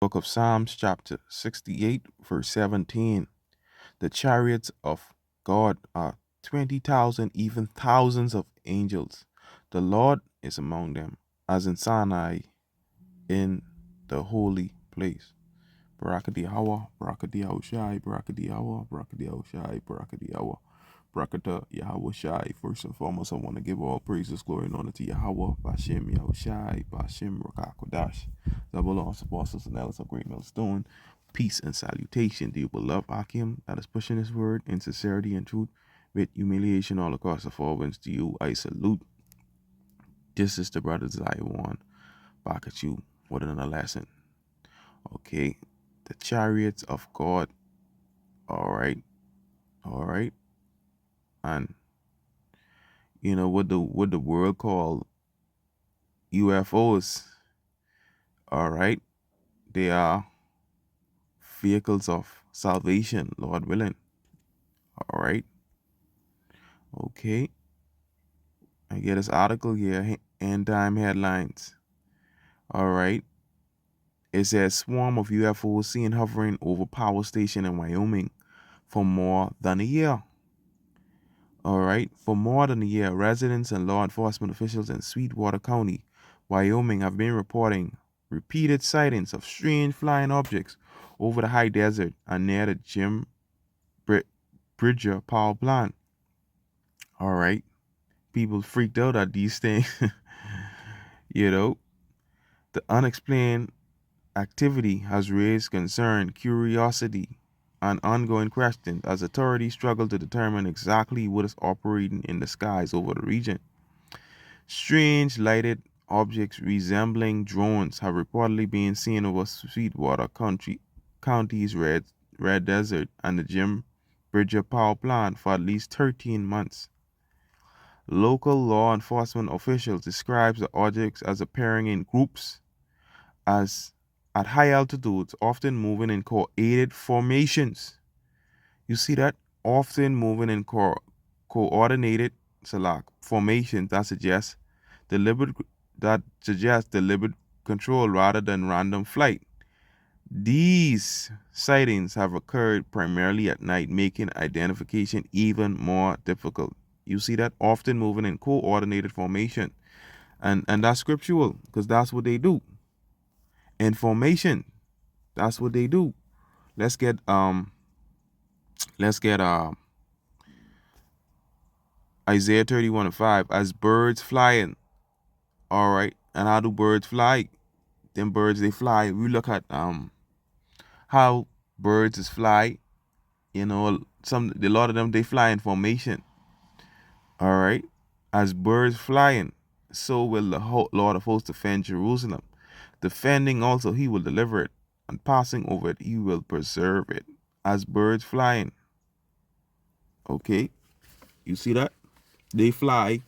Book of Psalms, chapter 68, verse 17. The chariots of God are 20,000, even thousands of angels. The Lord is among them, as in Sinai, in the holy place. Barakadiawa, Barakadiawashai, Barakadiawa, Barakadiawashai, Barakadiawa. Barakata Yahweh Shai. First and foremost, I want to give all praises, glory, and honor to Yahweh, Bashem Yahweh Shai, Bashem Rakakodash. Double lost apostles and elders of great millstone. Peace and salutation to you, beloved Akim, that is pushing his word in sincerity and truth with humiliation all across the four winds. To you, I salute. This is the brother Zion back at you with another lesson. Okay, the chariots of God. All right, and you know what the world call UFOs. All right, they are vehicles of salvation, Lord willing. All right, okay. I get this article here, end time headlines. All right, it says swarm of UFOs seen hovering over power station in Wyoming for more than a year. All right, for more than a year, residents and law enforcement officials in Sweetwater County, Wyoming, have been reporting repeated sightings of strange flying objects over the high desert and near the Jim Bridger power plant. All right, people freaked out at these things. You know, the unexplained activity has raised concern, curiosity, and ongoing questions as authorities struggle to determine exactly what is operating in the skies over the region. Strange lighted objects resembling drones have reportedly been seen over Sweetwater County's Red Desert and the Jim Bridger power plant for at least 13 months. Local law enforcement officials describe the objects as appearing in groups as at high altitudes, often moving in coordinated formations. You see that? Often moving in coordinated formations deliberate that suggests deliberate control rather than random flight. These sightings have occurred primarily at night, making identification even more difficult. You see that? Often moving in coordinated formation. And that's scriptural, because that's what they do. In formation, that's what they do. Let's get Isaiah 31:5. As birds flying. All right. And how do birds fly? Them birds, they fly. We look at how birds is fly. You know, a lot of them, they fly in formation. All right. As birds flying, so will the Lord of hosts defend Jerusalem. Defending also, he will deliver it, and passing over it, he will preserve it. As birds flying. Okay. You see that? They fly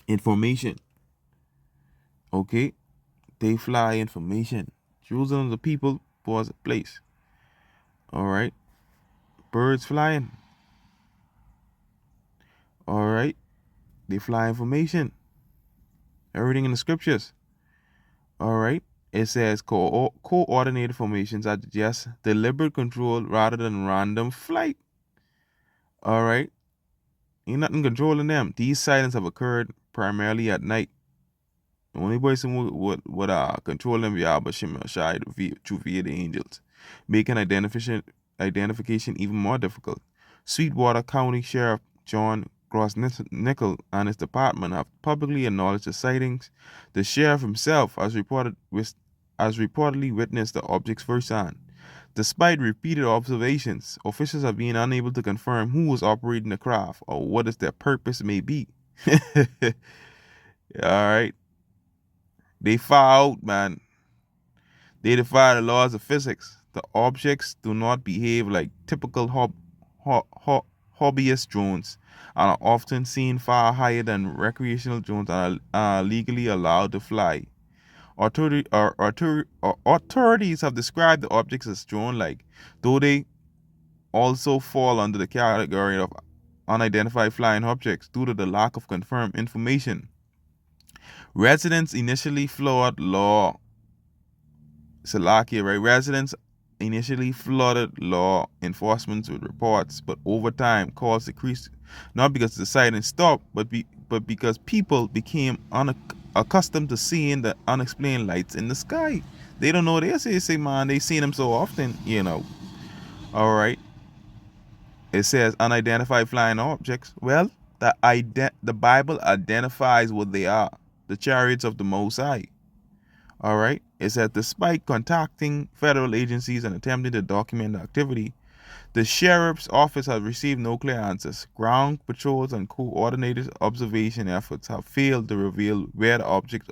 in formation. Okay. They fly in formation. Jerusalem, the people, was a place. All right. Birds flying. All right. They fly in formation. Everything in the scriptures. All right. It says coordinated formations are just deliberate control rather than random flight. All right. Ain't nothing controlling them. These sightings have occurred primarily at night. The only person would control them via Bashim Shai through via the angels, making identification even more difficult. Sweetwater County Sheriff John Gross-Nickel and his department have publicly acknowledged the sightings. The sheriff himself has reportedly witnessed the objects firsthand. Despite repeated observations, officials have been unable to confirm who was operating the craft or what their purpose may be. All right. They far out, man. They defy the laws of physics. The objects do not behave like typical hobbyist drones and are often seen far higher than recreational drones and are legally allowed to fly. Authorities have described the objects as drone-like, though they also fall under the category of unidentified flying objects due to the lack of confirmed information. Residents initially floored law Salakia, right? Residents initially flooded law enforcement with reports, but over time calls decreased, not because the sighting stopped, but because people became accustomed to seeing the unexplained lights in the sky. They don't know. Say, man, they seen them so often, All right. It says unidentified flying objects. Well, the Bible identifies what they are: the chariots of the Most High. All right. It says despite contacting federal agencies and attempting to document the activity, the sheriff's office has received no clear answers. Ground patrols and coordinated observation efforts have failed to reveal where the objects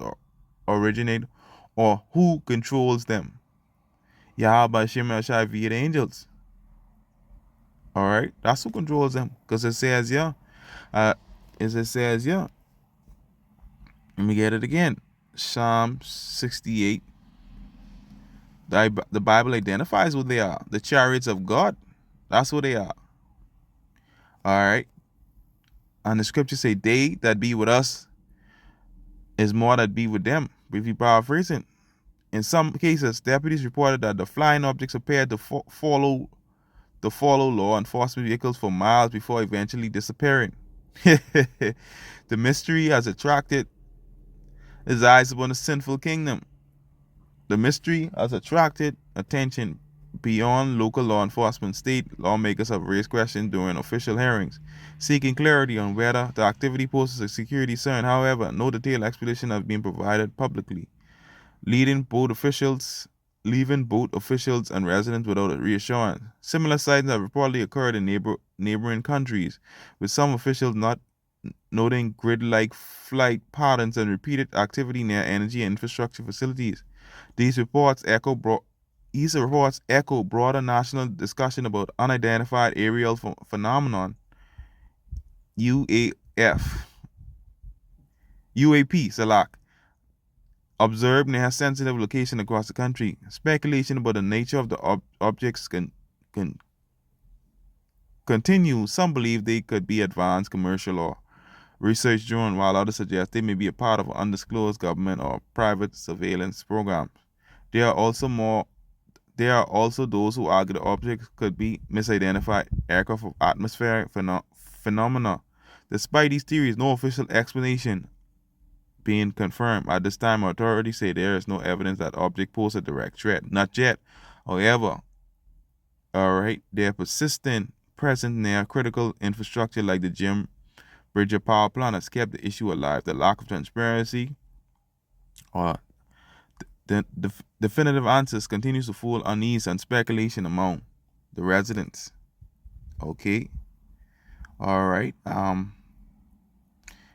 originate or who controls them. Yahweh Shem El Shai via the angels. All right, that's who controls them. Because it says, uh, it says, let me get it again. Psalm 68. The Bible identifies what they are. The chariots of God. That's what they are. All right. And the scriptures say, they that be with us is more that be with them. Briefly paraphrasing. In some cases, deputies reported that the flying objects appeared to follow law enforcement vehicles for miles before eventually disappearing. The mystery has attracted his eyes upon the sinful kingdom. The mystery has attracted attention beyond local law enforcement. State lawmakers have raised questions during official hearings, seeking clarity on whether the activity poses a security concern. However, no detailed explanation has been provided publicly, leaving both officials and residents without a reassurance. Similar sightings have reportedly occurred in neighboring countries, with some officials not noting grid-like flight patterns and repeated activity near energy and infrastructure facilities. These reports echo broader national discussion about unidentified aerial phenomenon UAP, Salak, observed near a sensitive location across the country. Speculation about the nature of the objects can continue. Some believe they could be advanced commercial or research drone, while others suggest they may be a part of an undisclosed government or private surveillance programs. There are also those who argue the objects could be misidentified aircraft of atmospheric phenomena. Despite these theories, no official explanation being confirmed. At this time, authorities say there is no evidence that object pose a direct threat. Not yet. However, all right, their persistent presence near critical infrastructure like the Jim Bridger power plant has kept the issue alive. The lack of transparency or the definitive answers continues to fuel unease and speculation among the residents. Okay. All right.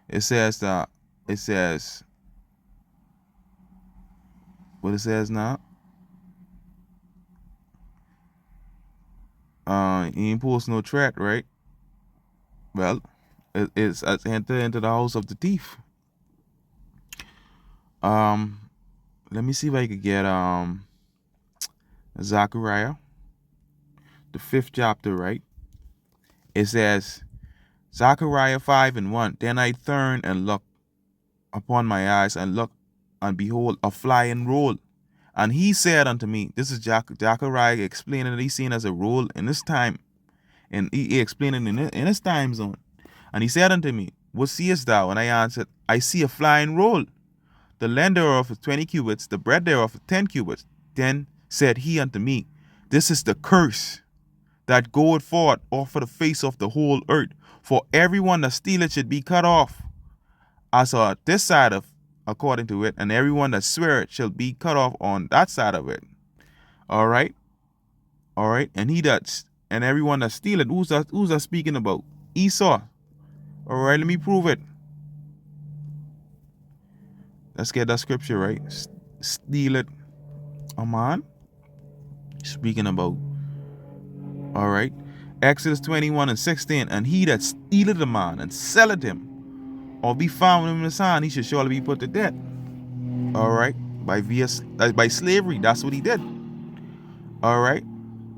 It says what it says now. He ain't posed no threat, right? Well, it's enter into the house of the thief. Let me see if I could get Zechariah, the 5th chapter, right? It says, Zechariah 5:1. Then I turned and looked upon my eyes and looked, and behold, a flying roll. And he said unto me, this is Zechariah explaining that he's seen as a roll in this time. And he explained it in his time zone. And he said unto me, what seest thou? And I answered, I see a flying roll. The length thereof is 20 cubits, the breadth thereof is 10 cubits. Then said he unto me, this is the curse that goeth forth off of the face of the whole earth. For everyone that stealeth should be cut off, as on this side of, according to it, and everyone that sweareth shall be cut off on that side of it. All right. And everyone that stealeth, who's that speaking about? Esau. All right, let me prove it. Let's get that scripture right. Steal it, a man. Speaking about, all right, Exodus 21:16. And he that stealeth a man and selleth him, or be found in his hand, he should surely be put to death. All right, by slavery. That's what he did. All right.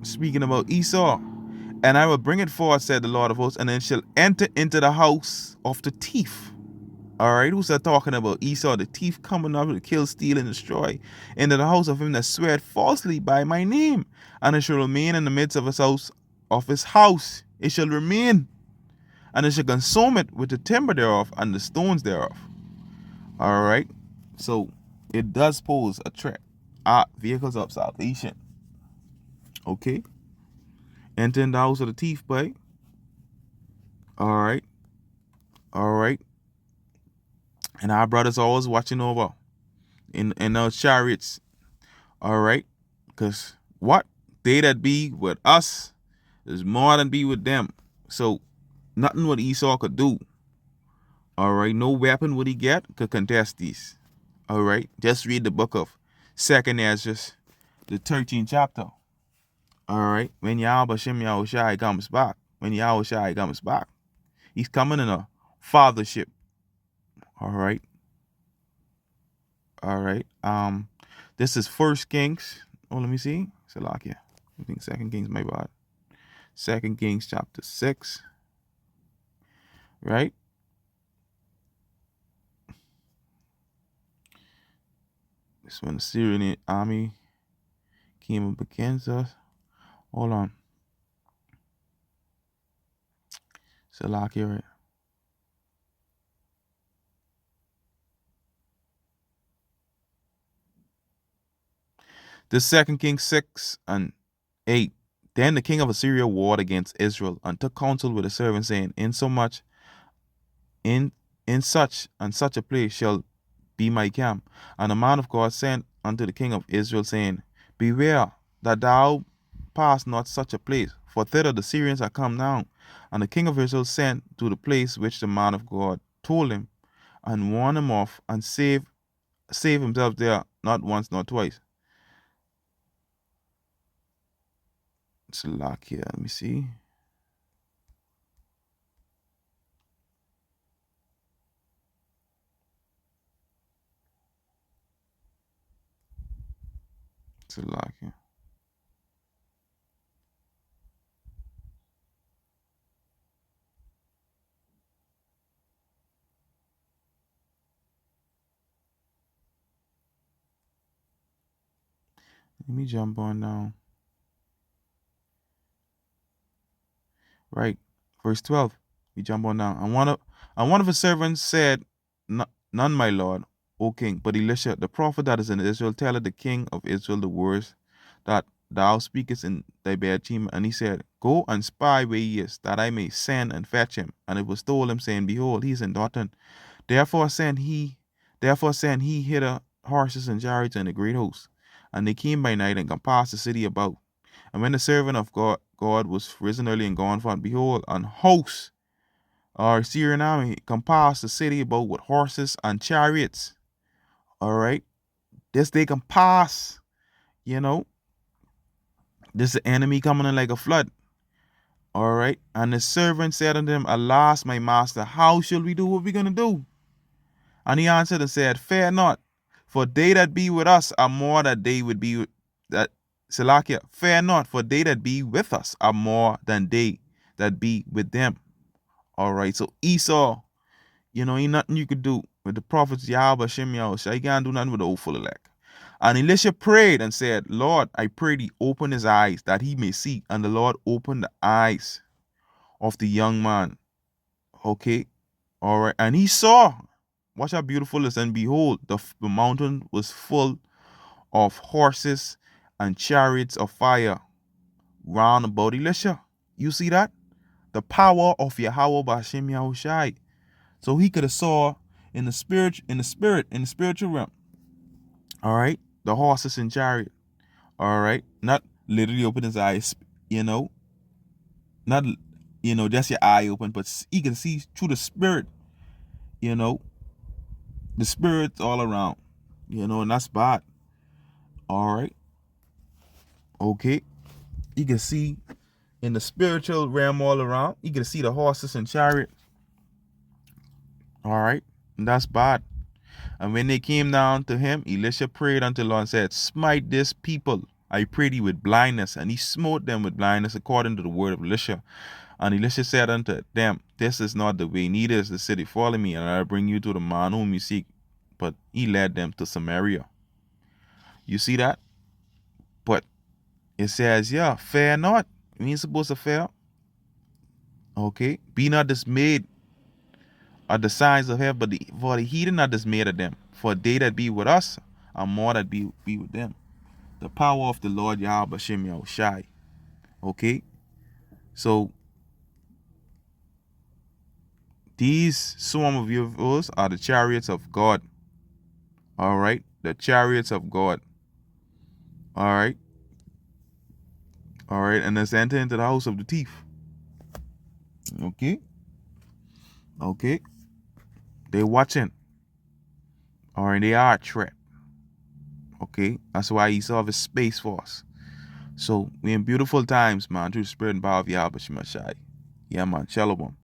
Speaking about Esau. And I will bring it forth, said the Lord of hosts, and then shall enter into the house of the thief. All right, who's that talking about? Esau, the thief coming up to kill, steal, and destroy. Into the house of him that swear falsely by my name, and it shall remain in the midst of his house. Of his house it shall remain, and it shall consume it with the timber thereof and the stones thereof. All right, so it does pose a threat. Vehicles of salvation. Okay, enter in the house of the thief, boy. All right, all right, and our brothers always watching over in those chariots. All right, because what they that be with us is more than be with them. So nothing what Esau could do. All right, no weapon would he get could contest these. All right, just read the book of Second Ezra, the 13th chapter. All right, when Yahweh Shem Yahushai comes back, he's coming in a fathership. All right, all right. This is First Kings. Oh, let me see. Salakia. I think Second Kings, my bad. Second Kings chapter 6. Right. This when the Syrian army came up against us. Hold on. Salakia, right? This Second Kings 6 and 8. Then the king of Assyria warred against Israel and took counsel with the servants, saying, Insomuch in such and such a place shall be my camp. And the man of God sent unto the king of Israel, saying, Beware that thou pass not such a place, for thither the Syrians are come down. And the king of Israel sent to the place which the man of God told him, and warn him off, and save himself there, not once nor twice. It's a lock here. Let me see. It's a lock here. Let me jump on now. Right. Verse 12. We jump on now. And one of his servants said, None, my lord, O king, but Elisha, the prophet that is in Israel, telleth the king of Israel the words that thou speakest in thy bedchamber. And he said, Go and spy where he is, that I may send and fetch him. And it was told him, saying, Behold, he is in Dothan. Therefore send he hither horses and chariots and a great host. And they came by night and compassed the city about. And when the servant of God was risen early and gone forth, behold, an host or Syrian army compassed the city about with horses and chariots. All right, this they can pass. This is the enemy coming in like a flood. All right, and the servant said unto him, Alas, my master, how shall we do what we're gonna do? And he answered and said, Fear not, for they that be with us are more than they would be that Salakia, fear not, for they that be with us are more than they that be with them. All right, so Esau, ain't nothing you could do with the prophets Yahweh Shem Yahushua. You can't do nothing with the old full elect. And Elisha prayed and said, Lord, I pray thee, open his eyes that he may see. And the Lord opened the eyes of the young man. Okay, all right, and he saw. Watch how beautiful it is. And behold, the mountain was full of horses and chariots of fire round about Elisha. You see that? The power of Yahweh B'Hashem Yahushai. So he could have saw in the spiritual realm. All right, the horses and chariot. All right, not literally open his eyes. Not just your eye open, but he can see through the spirit. The spirits all around. And that's bad. All right. Okay. You can see in the spiritual realm all around. You can see the horses and chariots. All right. And that's bad. And when they came down to him, Elisha prayed unto the Lord and said, Smite this people, I pray thee, with blindness. And he smote them with blindness according to the word of Elisha. And Elisha said unto them, This is not the way, neither is the city. Follow me, and I'll bring you to the man whom you seek. But he led them to Samaria. You see that? But it says, yeah, fear not. We ain't supposed to fear. Okay? Be not dismayed at the signs of heaven, but for the heathen are dismayed at them. For they that be with us are more that be with them. The power of the Lord Yahweh Shem Yahushai. Okay? So these swarm of UFOs are the chariots of God. All right? The chariots of God. All right? All right? And let's enter into the house of the thief. Okay? Okay? They're watching. All right? They are a threat. Okay? That's why he saw the Space Force. So we in beautiful times, man, through the spirit and power of Yahweh Shemashai. Yeah, man. Shalom.